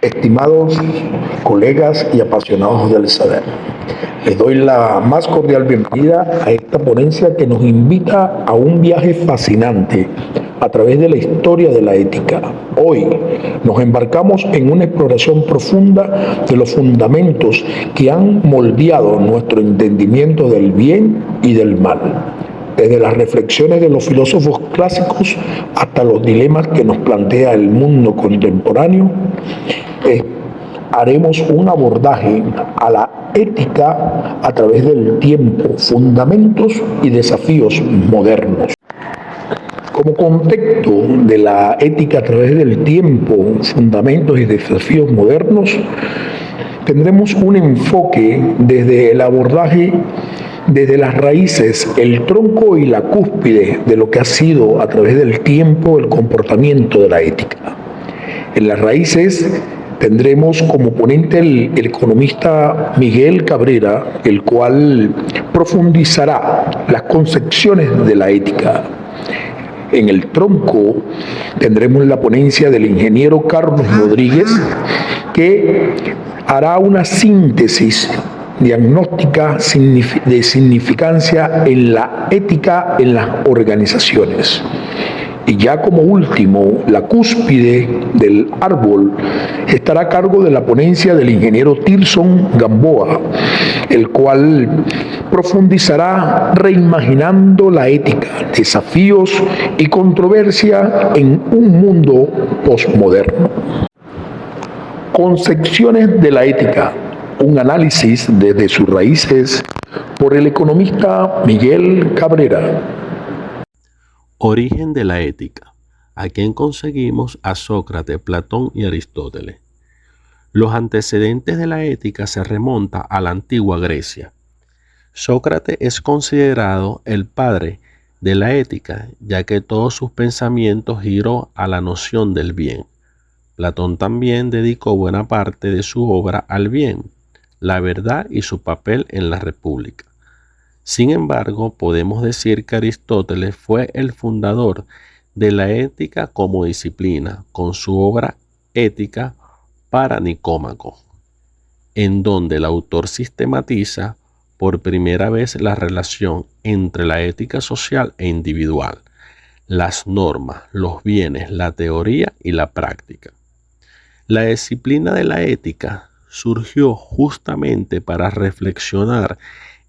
Estimados colegas y apasionados del saber, les doy la más cordial bienvenida a esta ponencia que nos invita a un viaje fascinante a través de la historia de la ética. Hoy nos embarcamos en una exploración profunda de los fundamentos que han moldeado nuestro entendimiento del bien y del mal. Desde las reflexiones de los filósofos clásicos hasta los dilemas que nos plantea el mundo contemporáneo, haremos un abordaje a la ética a través del tiempo, fundamentos y desafíos modernos. Como contexto de la ética a través del tiempo, fundamentos y desafíos modernos, tendremos un enfoque desde el abordaje desde las raíces, el tronco y la cúspide de lo que ha sido a través del tiempo el comportamiento de la ética. En las raíces tendremos como ponente el economista Miguel Cabrera, el cual profundizará las concepciones de la ética. En el tronco tendremos la ponencia del ingeniero Carlos Rodríguez, que hará una síntesis diagnóstica de significancia en la ética en las organizaciones. Y ya como último, la cúspide del árbol estará a cargo de la ponencia del ingeniero Tirson Gamboa, el cual profundizará reimaginando la ética, desafíos y controversia en un mundo posmoderno. Concepciones de la ética. Un análisis desde sus raíces por el economista Miguel Cabrera. Origen de la ética. Aquí conseguimos a Sócrates, Platón y Aristóteles. Los antecedentes de la ética se remontan a la antigua Grecia. Sócrates es considerado el padre de la ética, ya que todos sus pensamientos giró a la noción del bien. Platón también dedicó buena parte de su obra al bien, la verdad y su papel en la República. Sin embargo, podemos decir que Aristóteles fue el fundador de la ética como disciplina, con su obra Ética para Nicómaco, en donde el autor sistematiza por primera vez la relación entre la ética social e individual, las normas, los bienes, la teoría y la práctica. La disciplina de la ética surgió justamente para reflexionar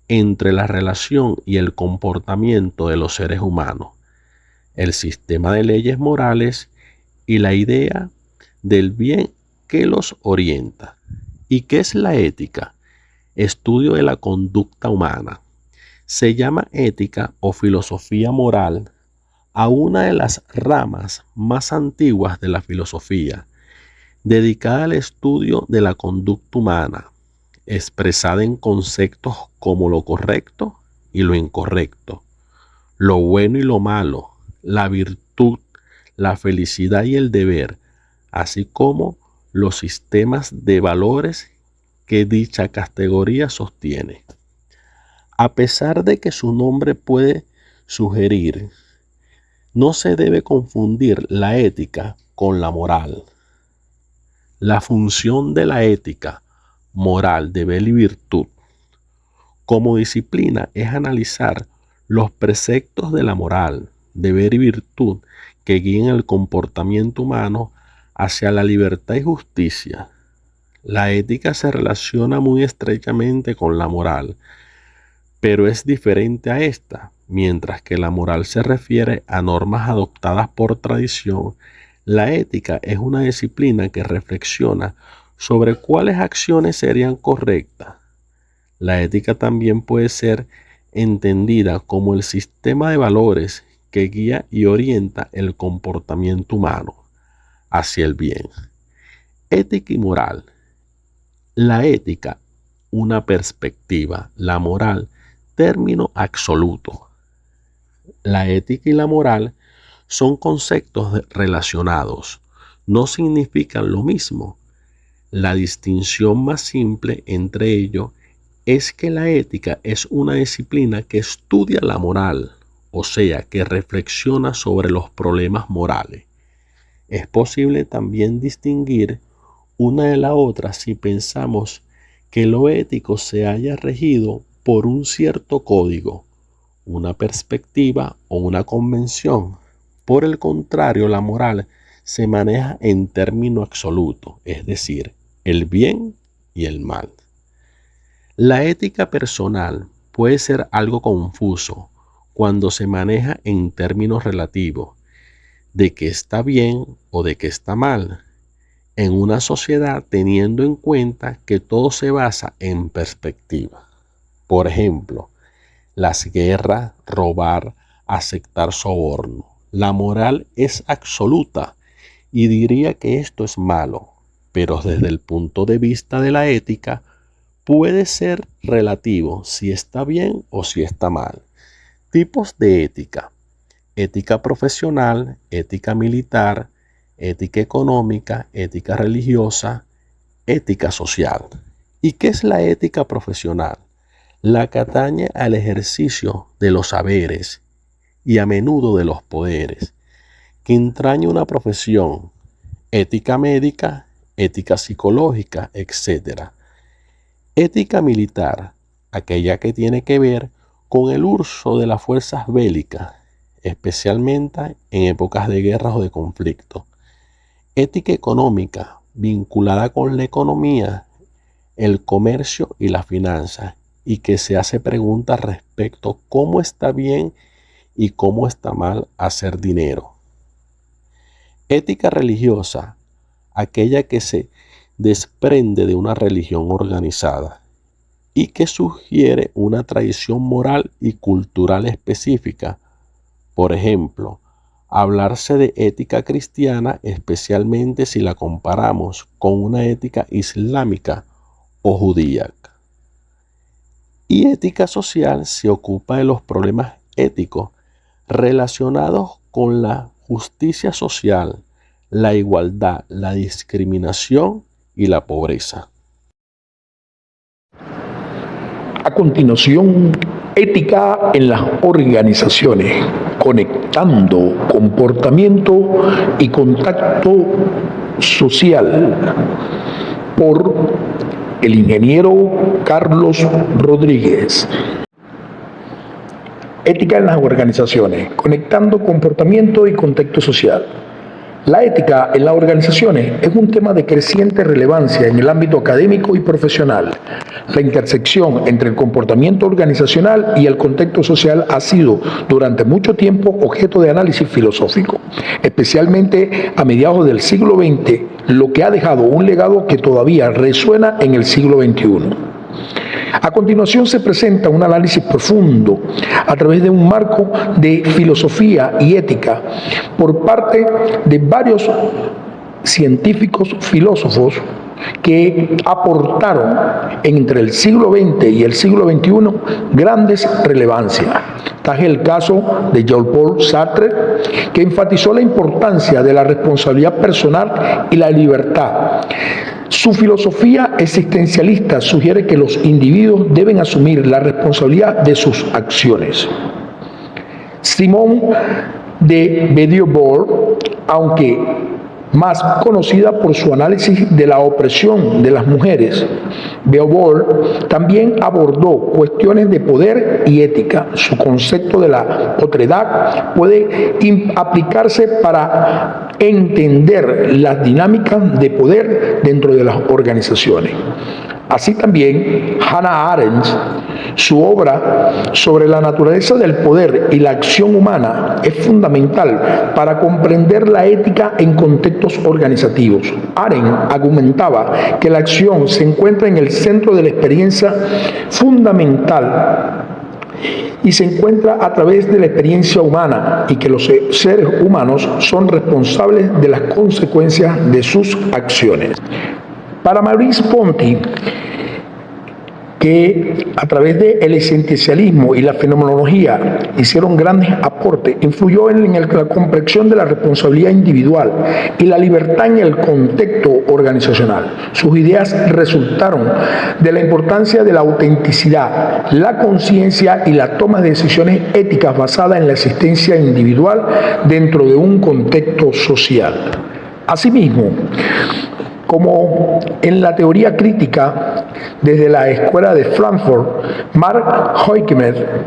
entre la relación y el comportamiento de los seres humanos, el sistema de leyes morales y la idea del bien que los orienta. ¿Y qué es la ética? Estudio de la conducta humana. Se llama ética o filosofía moral a una de las ramas más antiguas de la filosofía, dedicada al estudio de la conducta humana, expresada en conceptos como lo correcto y lo incorrecto, lo bueno y lo malo, la virtud, la felicidad y el deber, así como los sistemas de valores que dicha categoría sostiene. A pesar de que su nombre puede sugerir, no se debe confundir la ética con la moral. La función de la ética, moral, deber y virtud como disciplina es analizar los preceptos de la moral, deber y virtud que guían el comportamiento humano hacia la libertad y justicia. La ética se relaciona muy estrechamente con la moral, pero es diferente a esta. Mientras que la moral se refiere a normas adoptadas por tradición, la ética es una disciplina que reflexiona sobre cuáles acciones serían correctas. La ética también puede ser entendida como el sistema de valores que guía y orienta el comportamiento humano hacia el bien. Ética y moral. La ética, una perspectiva; la moral, término absoluto. La ética y la moral son conceptos relacionados, no significan lo mismo. La distinción más simple entre ellos es que la ética es una disciplina que estudia la moral, o sea, que reflexiona sobre los problemas morales. Es posible también distinguir una de la otra si pensamos que lo ético se haya regido por un cierto código, una perspectiva o una convención. Por el contrario, la moral se maneja en término absoluto, es decir, el bien y el mal. La ética personal puede ser algo confuso cuando se maneja en términos relativos, de que está bien o de que está mal, en una sociedad teniendo en cuenta que todo se basa en perspectiva. Por ejemplo, las guerras, robar, aceptar soborno. La moral es absoluta y diría que esto es malo, pero desde el punto de vista de la ética puede ser relativo si está bien o si está mal. Tipos de ética: ética profesional, ética militar, ética económica, ética religiosa, ética social. ¿Y qué es la ética profesional? La que atañe al ejercicio de los saberes y a menudo de los poderes, que entraña una profesión, ética médica, ética psicológica, etc. Ética militar, aquella que tiene que ver con el uso de las fuerzas bélicas, especialmente en épocas de guerras o de conflicto. Ética económica, vinculada con la economía, el comercio y las finanzas, y que se hace preguntas respecto a cómo está bien y cómo está mal hacer dinero. Ética religiosa, aquella que se desprende de una religión organizada y que sugiere una tradición moral y cultural específica. Por ejemplo, hablarse de ética cristiana, especialmente si la comparamos con una ética islámica o judía. Y ética social se ocupa de los problemas éticos relacionados con la justicia social, la igualdad, la discriminación y la pobreza. A continuación, ética en las organizaciones, conectando comportamiento y contacto social, por el ingeniero Carlos Rodríguez. Ética en las organizaciones, conectando comportamiento y contexto social. La ética en las organizaciones es un tema de creciente relevancia en el ámbito académico y profesional. La intersección entre el comportamiento organizacional y el contexto social ha sido durante mucho tiempo objeto de análisis filosófico, especialmente a mediados del siglo XX, lo que ha dejado un legado que todavía resuena en el siglo XXI. A continuación se presenta un análisis profundo a través de un marco de filosofía y ética por parte de varios científicos filósofos que aportaron entre el siglo XX y el siglo XXI grandes relevancias. Tal es el caso de Jean-Paul Sartre, que enfatizó la importancia de la responsabilidad personal y la libertad. Su filosofía existencialista sugiere que los individuos deben asumir la responsabilidad de sus acciones. Simone de Beauvoir, aunque más conocida por su análisis de la opresión de las mujeres, Beauvoir también abordó cuestiones de poder y ética. Su concepto de la otredad puede aplicarse para entender las dinámicas de poder dentro de las organizaciones. Así también, Hannah Arendt, su obra sobre la naturaleza del poder y la acción humana es fundamental para comprender la ética en contextos organizativos. Arendt argumentaba que la acción se encuentra en el centro de la experiencia fundamental y se encuentra a través de la experiencia humana y que los seres humanos son responsables de las consecuencias de sus acciones. Para Maurice Ponty, que a través del existencialismo y la fenomenología hicieron grandes aportes, influyó en la comprensión de la responsabilidad individual y la libertad en el contexto organizacional. Sus ideas resultaron de la importancia de la autenticidad, la conciencia y la toma de decisiones éticas basadas en la existencia individual dentro de un contexto social. Asimismo, Como en la teoría crítica, desde la escuela de Frankfurt, Mark Horkheimer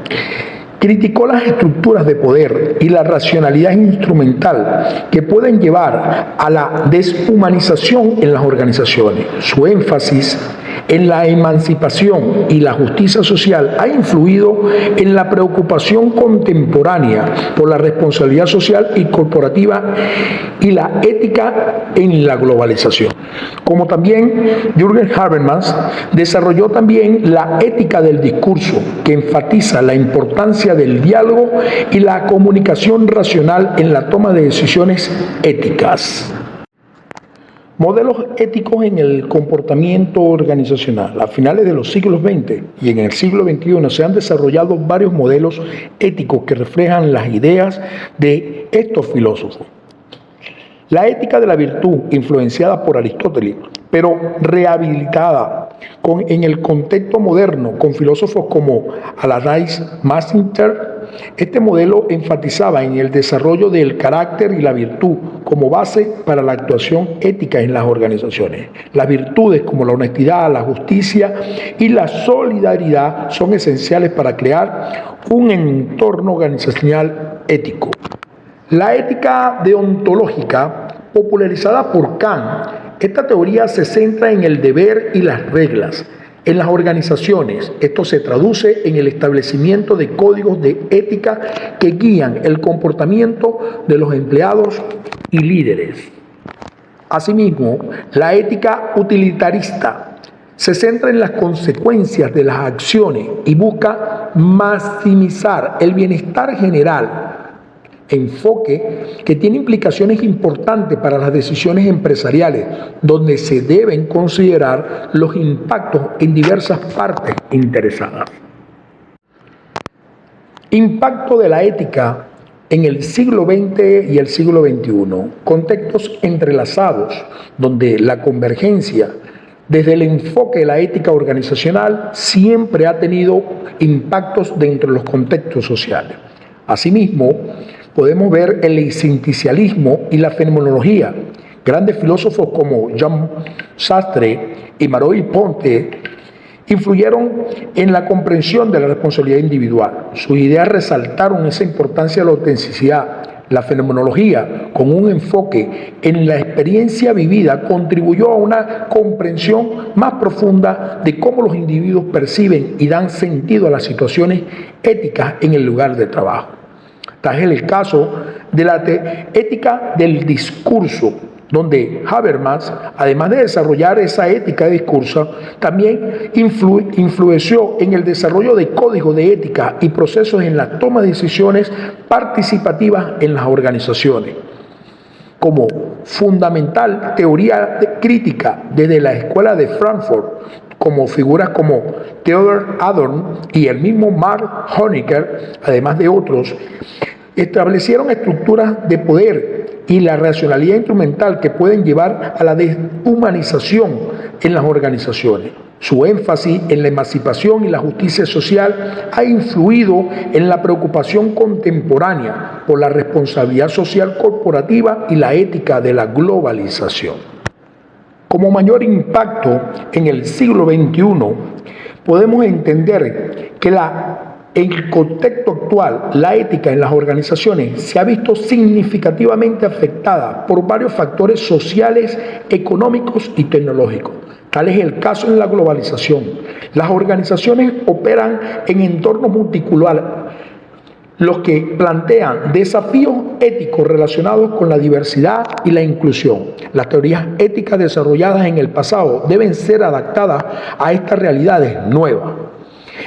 criticó las estructuras de poder y la racionalidad instrumental que pueden llevar a la deshumanización en las organizaciones. Su énfasis en la emancipación y la justicia social ha influido en la preocupación contemporánea por la responsabilidad social y corporativa y la ética en la globalización. Como también Jürgen Habermas desarrolló también la ética del discurso, que enfatiza la importancia del diálogo y la comunicación racional en la toma de decisiones éticas. Modelos éticos en el comportamiento organizacional. A finales de los siglos XX y en el siglo XXI se han desarrollado varios modelos éticos que reflejan las ideas de estos filósofos. La ética de la virtud, influenciada por Aristóteles, pero rehabilitada en el contexto moderno con filósofos como Allardyce Macintyre. Este modelo enfatizaba en el desarrollo del carácter y la virtud como base para la actuación ética en las organizaciones. Las virtudes como la honestidad, la justicia y la solidaridad son esenciales para crear un entorno organizacional ético. La ética deontológica, popularizada por Kant, esta teoría se centra en el deber y las reglas. En las organizaciones, esto se traduce en el establecimiento de códigos de ética que guían el comportamiento de los empleados y líderes. Asimismo, la ética utilitarista se centra en las consecuencias de las acciones y busca maximizar el bienestar general, enfoque que tiene implicaciones importantes para las decisiones empresariales, donde se deben considerar los impactos en diversas partes interesadas. Impacto de la ética en el siglo XX y el siglo XXI. Contextos entrelazados, donde la convergencia desde el enfoque de la ética organizacional siempre ha tenido impactos dentro de los contextos sociales. Asimismo, podemos ver el existencialismo y la fenomenología. Grandes filósofos como Jean Sartre y Marois Ponte influyeron en la comprensión de la responsabilidad individual. Sus ideas resaltaron esa importancia de la autenticidad. La fenomenología, con un enfoque en la experiencia vivida, contribuyó a una comprensión más profunda de cómo los individuos perciben y dan sentido a las situaciones éticas en el lugar de trabajo. Tal es el caso de la ética del discurso, donde Habermas, además de desarrollar esa ética de discurso, también influenció en el desarrollo de códigos de ética y procesos en la toma de decisiones participativas en las organizaciones. Como fundamental teoría crítica desde la escuela de Frankfurt, como figuras como Theodor Adorno y el mismo Mark Horkheimer, además de otros, establecieron estructuras de poder y la racionalidad instrumental que pueden llevar a la deshumanización en las organizaciones. Su énfasis en la emancipación y la justicia social ha influido en la preocupación contemporánea por la responsabilidad social corporativa y la ética de la globalización. Como mayor impacto en el siglo XXI, podemos entender que en el contexto actual, la ética en las organizaciones se ha visto significativamente afectada por varios factores sociales, económicos y tecnológicos. Tal es el caso en la globalización. Las organizaciones operan en entornos multiculturales, los que plantean desafíos éticos relacionados con la diversidad y la inclusión. Las teorías éticas desarrolladas en el pasado deben ser adaptadas a estas realidades nuevas.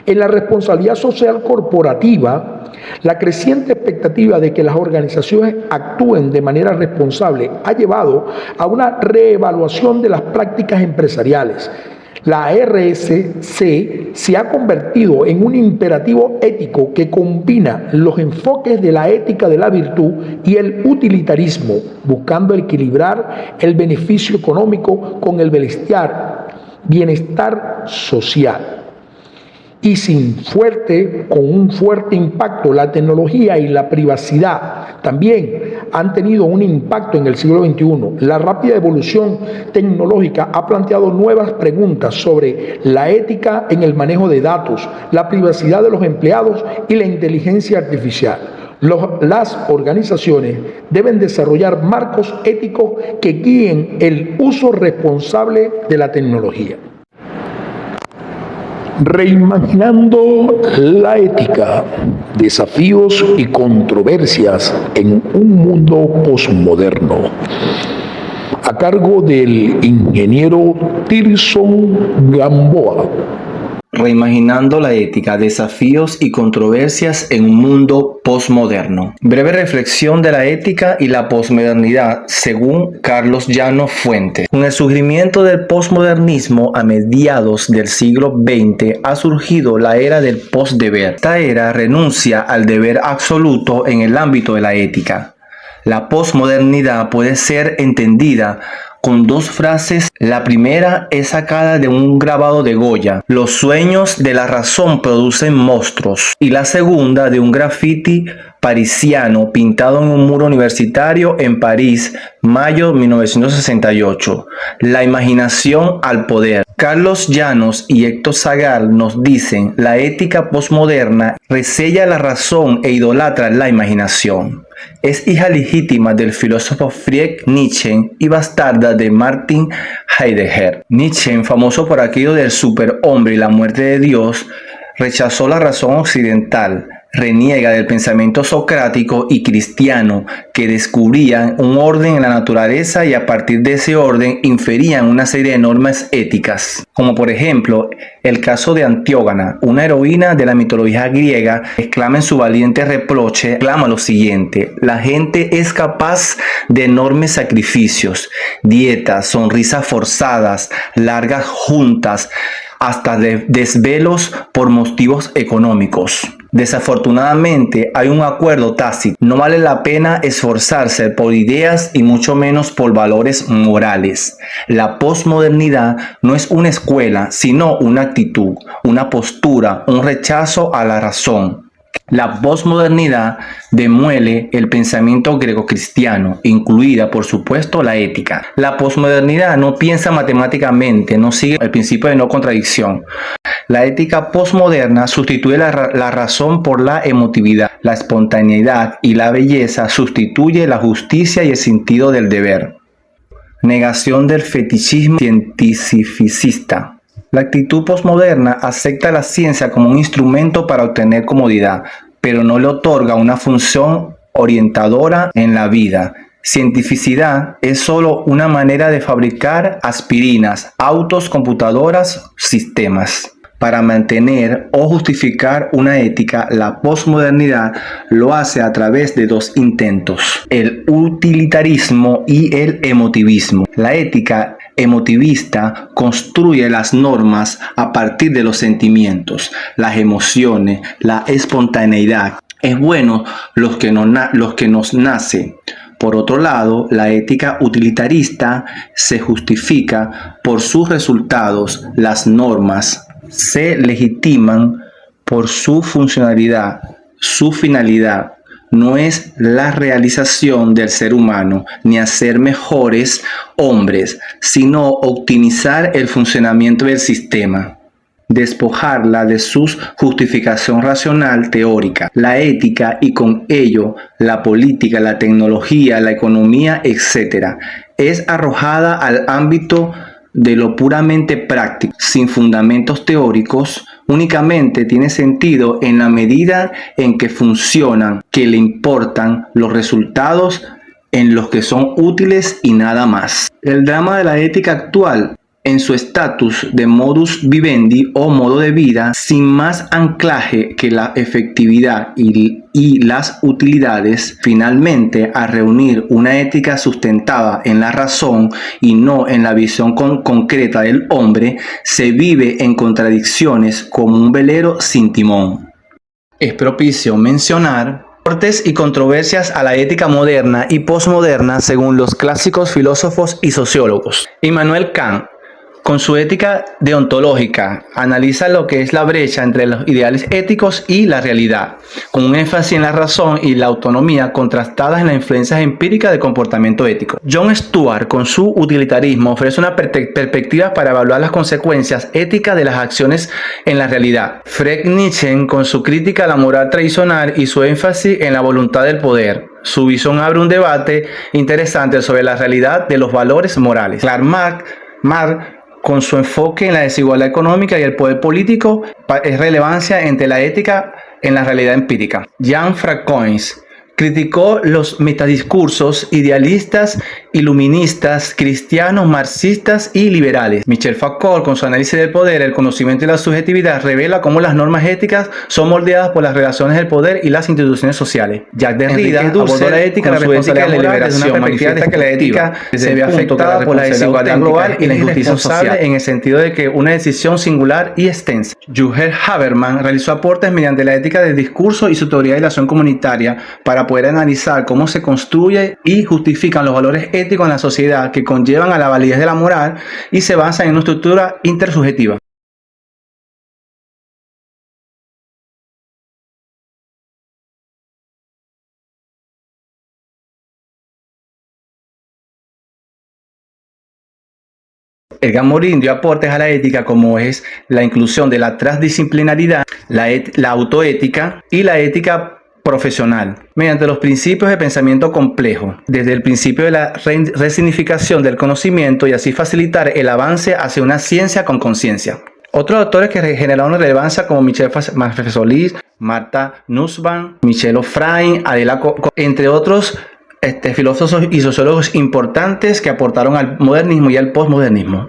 En la responsabilidad social corporativa, la creciente expectativa de que las organizaciones actúen de manera responsable ha llevado a una reevaluación de las prácticas empresariales. La RSC se ha convertido en un imperativo ético que combina los enfoques de la ética de la virtud y el utilitarismo, buscando equilibrar el beneficio económico con el bienestar social. y con un fuerte impacto. La tecnología y la privacidad también han tenido un impacto en el siglo XXI. La rápida evolución tecnológica ha planteado nuevas preguntas sobre la ética en el manejo de datos, la privacidad de los empleados y la inteligencia artificial. Las organizaciones deben desarrollar marcos éticos que guíen el uso responsable de la tecnología. Reimaginando la ética, desafíos y controversias en un mundo posmoderno. A cargo del ingeniero Tirson Gamboa. Reimaginando la ética, desafíos y controversias en un mundo posmoderno. Breve reflexión de la ética y la posmodernidad según Carlos Llano Fuentes. Con el surgimiento del posmodernismo a mediados del siglo XX ha surgido la era del posdeber. Esta era renuncia al deber absoluto en el ámbito de la ética. La posmodernidad puede ser entendida con dos frases. La primera es sacada de un grabado de Goya: los sueños de la razón producen monstruos. Y la segunda de un graffiti parisiano pintado en un muro universitario en París, mayo 1968. La imaginación al poder. Carlos Llanos y Héctor Zagal nos dicen: la ética posmoderna resella la razón e idolatra la imaginación. Es hija legítima del filósofo Friedrich Nietzsche y bastarda de Martin Heidegger. Nietzsche, famoso por aquello del superhombre y la muerte de Dios, rechazó la razón occidental, reniega del pensamiento socrático y cristiano que descubrían un orden en la naturaleza y a partir de ese orden inferían una serie de normas éticas, como por ejemplo el caso de Antígona, una heroína de la mitología griega, exclama en su valiente reproche, exclama lo siguiente: la gente es capaz de enormes sacrificios, dietas, sonrisas forzadas, largas juntas, hasta de desvelos por motivos económicos. Desafortunadamente hay un acuerdo tácito: no vale la pena esforzarse por ideas y mucho menos por valores morales. La posmodernidad no es una escuela, sino una actitud, una postura, un rechazo a la razón. La posmodernidad demuele el pensamiento grecocristiano, incluida por supuesto la ética. La posmodernidad no piensa matemáticamente, no sigue el principio de no contradicción. La ética posmoderna sustituye la razón por la emotividad, la espontaneidad y la belleza sustituye la justicia y el sentido del deber. Negación del fetichismo cientificista. La actitud posmoderna acepta la ciencia como un instrumento para obtener comodidad, pero no le otorga una función orientadora en la vida. Cientificidad es solo una manera de fabricar aspirinas, autos, computadoras, sistemas. Para mantener o justificar una ética, la posmodernidad lo hace a través de dos intentos: el utilitarismo y el emotivismo. La ética emotivista construye las normas a partir de los sentimientos, las emociones, la espontaneidad. Es bueno los que nos nace. Por otro lado, la ética utilitarista se justifica por sus resultados. Las normas se legitiman por su funcionalidad, su finalidad. No es la realización del ser humano ni hacer mejores hombres, sino optimizar el funcionamiento del sistema, despojarla de su justificación racional teórica. La ética y con ello la política, la tecnología, la economía, etc., es arrojada al ámbito de lo puramente práctico, sin fundamentos teóricos. Únicamente tiene sentido en la medida en que funcionan, que le importan los resultados en los que son útiles y nada más. El drama de la ética actual, en su estatus de modus vivendi o modo de vida, sin más anclaje que la efectividad y las utilidades, finalmente a reunir una ética sustentada en la razón y no en la visión concreta del hombre, se vive en contradicciones como un velero sin timón. Es propicio mencionar aportes y controversias a la ética moderna y posmoderna según los clásicos filósofos y sociólogos. Immanuel Kant, Con su ética deontológica, analiza lo que es la brecha entre los ideales éticos y la realidad, con un énfasis en la razón y la autonomía contrastadas en las influencias empíricas del comportamiento ético. John Stuart, con su utilitarismo, ofrece una perspectiva para evaluar las consecuencias éticas de las acciones en la realidad. Friedrich Nietzsche, con su crítica a la moral tradicional y su énfasis en la voluntad del poder. Su visión abre un debate interesante sobre la realidad de los valores morales. Karl Marx, con su enfoque en la desigualdad económica y el poder político, es relevancia entre la ética en la realidad empírica. Jean Francois criticó los metadiscursos idealistas, iluministas, cristianos, marxistas y liberales. Michel Foucault, con su análisis del poder, el conocimiento y la subjetividad, revela cómo las normas éticas son moldeadas por las relaciones del poder y las instituciones sociales. Jacques Derrida abordó la ética, la responsabilidad y la liberación, manifiesta que la ética se ve afectada por la desigualdad global y la injusticia social, en el sentido de que una decisión singular y extensa. Jules Habermas realizó aportes mediante la ética del discurso y su teoría de la acción comunitaria para poder analizar cómo se construye y justifican los valores éticos en la sociedad que conllevan a la validez de la moral y se basan en una estructura intersubjetiva. Edgar Morin dio aportes a la ética como es la inclusión de la transdisciplinaridad, la autoética y la ética profesional, mediante los principios de pensamiento complejo, desde el principio de la resignificación del conocimiento y así facilitar el avance hacia una ciencia con conciencia. Otros autores que generaron relevancia como Michel Solis, Martha Nussbaum, Michel Onfray, Adela entre otros filósofos y sociólogos importantes que aportaron al modernismo y al postmodernismo.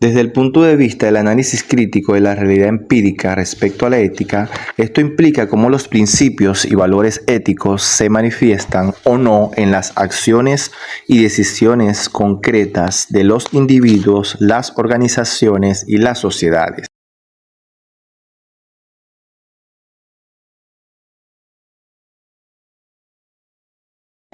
Desde el punto de vista del análisis crítico de la realidad empírica respecto a la ética, esto implica cómo los principios y valores éticos se manifiestan o no en las acciones y decisiones concretas de los individuos, las organizaciones y las sociedades.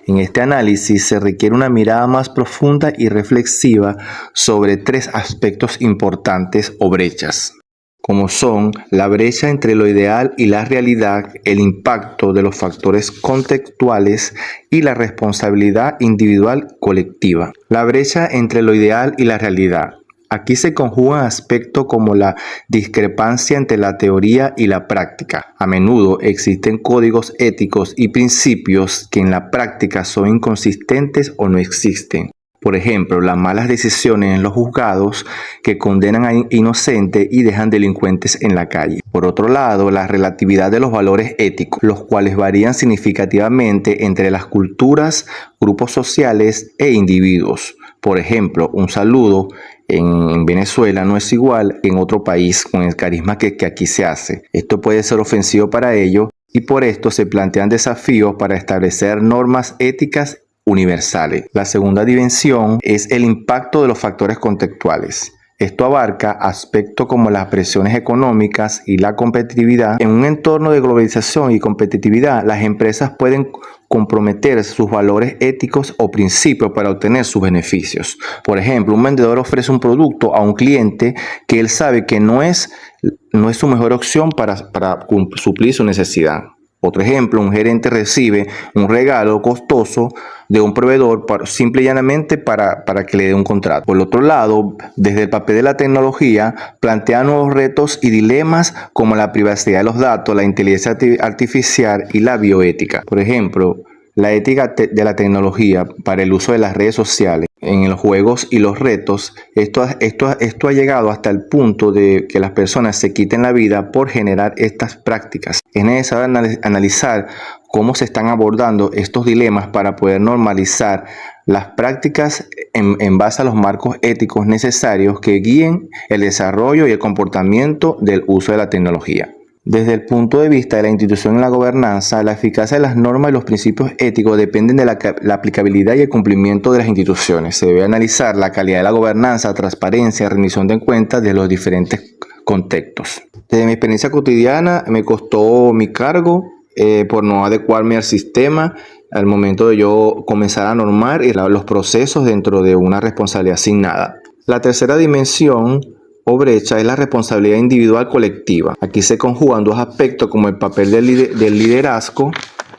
En este análisis se requiere una mirada más profunda y reflexiva sobre tres aspectos importantes o brechas, como son la brecha entre lo ideal y la realidad, el impacto de los factores contextuales y la responsabilidad individual colectiva. La brecha entre lo ideal y la realidad. Aquí se conjugan aspectos como la discrepancia entre la teoría y la práctica. A menudo existen códigos éticos y principios que en la práctica son inconsistentes o no existen. Por ejemplo, las malas decisiones en los juzgados que condenan a inocentes y dejan delincuentes en la calle. Por otro lado, la relatividad de los valores éticos, los cuales varían significativamente entre las culturas, grupos sociales e individuos. Por ejemplo, un saludo en Venezuela no es igual en otro país con el carisma que aquí se hace. Esto puede ser ofensivo para ellos y por esto se plantean desafíos para establecer normas éticas universales. La segunda dimensión es el impacto de los factores contextuales. Esto abarca aspectos como las presiones económicas y la competitividad. En un entorno de globalización y competitividad, las empresas pueden comprometer sus valores éticos o principios para obtener sus beneficios. Por ejemplo, un vendedor ofrece un producto a un cliente que él sabe que no es su mejor opción para suplir su necesidad. Otro ejemplo, un gerente recibe un regalo costoso de un proveedor simple y llanamente para que le dé un contrato. Por otro lado, desde el papel de la tecnología, plantea nuevos retos y dilemas como la privacidad de los datos, la inteligencia artificial y la bioética. Por ejemplo, la ética de la tecnología para el uso de las redes sociales en los juegos y los retos, esto ha llegado hasta el punto de que las personas se quiten la vida por generar estas prácticas. Es necesario analizar cómo se están abordando estos dilemas para poder normalizar las prácticas en base a los marcos éticos necesarios que guíen el desarrollo y el comportamiento del uso de la tecnología. Desde el punto de vista de la institución y la gobernanza, la eficacia de las normas y los principios éticos dependen de la aplicabilidad y el cumplimiento de las instituciones. Se debe analizar la calidad de la gobernanza, transparencia, rendición de cuentas de los diferentes contextos. Desde mi experiencia cotidiana, me costó mi cargo por no adecuarme al sistema al momento de yo comenzar a normar los procesos dentro de una responsabilidad asignada. La tercera dimensión o brecha es la responsabilidad individual colectiva. Aquí se conjugan dos aspectos como el papel del liderazgo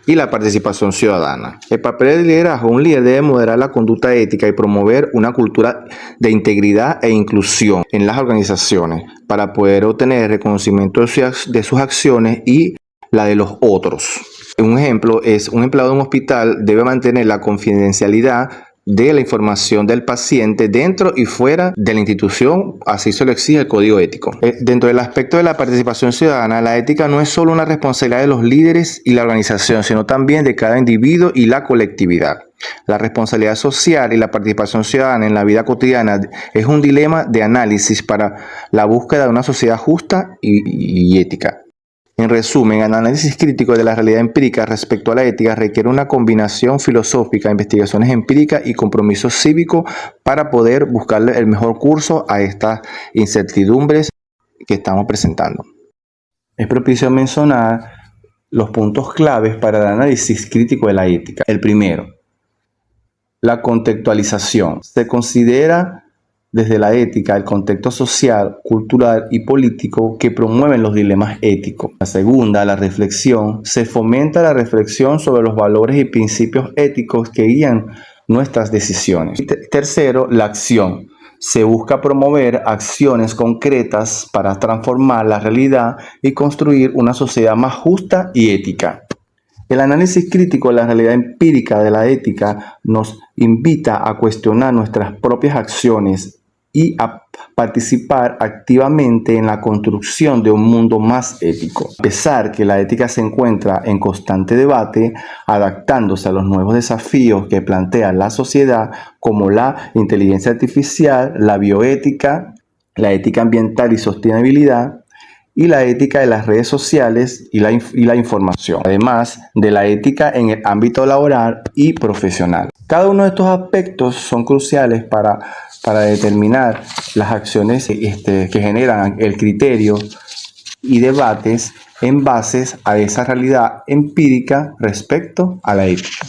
y la participación ciudadana. El papel del liderazgo: un líder debe moderar la conducta ética y promover una cultura de integridad e inclusión en las organizaciones para poder obtener el reconocimiento de sus acciones y la de los otros. Un ejemplo es: un empleado de un hospital debe mantener la confidencialidad de la información del paciente dentro y fuera de la institución, así se lo exige el código ético. Dentro del aspecto de la participación ciudadana, la ética no es solo una responsabilidad de los líderes y la organización, sino también de cada individuo y la colectividad. La responsabilidad social y la participación ciudadana en la vida cotidiana es un dilema de análisis para la búsqueda de una sociedad justa y ética. En resumen, el análisis crítico de la realidad empírica respecto a la ética requiere una combinación filosófica, investigaciones empíricas y compromiso cívico para poder buscarle el mejor curso a estas incertidumbres que estamos presentando. Es propicio mencionar los puntos claves para el análisis crítico de la ética. El primero, la contextualización. Se considera desde la ética el contexto social, cultural y político que promueven los dilemas éticos. La segunda, la reflexión. Se fomenta la reflexión sobre los valores y principios éticos que guían nuestras decisiones. Y tercero, la acción. Se busca promover acciones concretas para transformar la realidad y construir una sociedad más justa y ética. El análisis crítico de la realidad empírica de la ética nos invita a cuestionar nuestras propias acciones y a participar activamente en la construcción de un mundo más ético. A pesar que la ética se encuentra en constante debate, adaptándose a los nuevos desafíos que plantea la sociedad, como la inteligencia artificial, la bioética, la ética ambiental y sostenibilidad, y la ética de las redes sociales y la información, además de la ética en el ámbito laboral y profesional. Cada uno de estos aspectos son cruciales para determinar las acciones que generan el criterio y debates en base a esa realidad empírica respecto a la ética.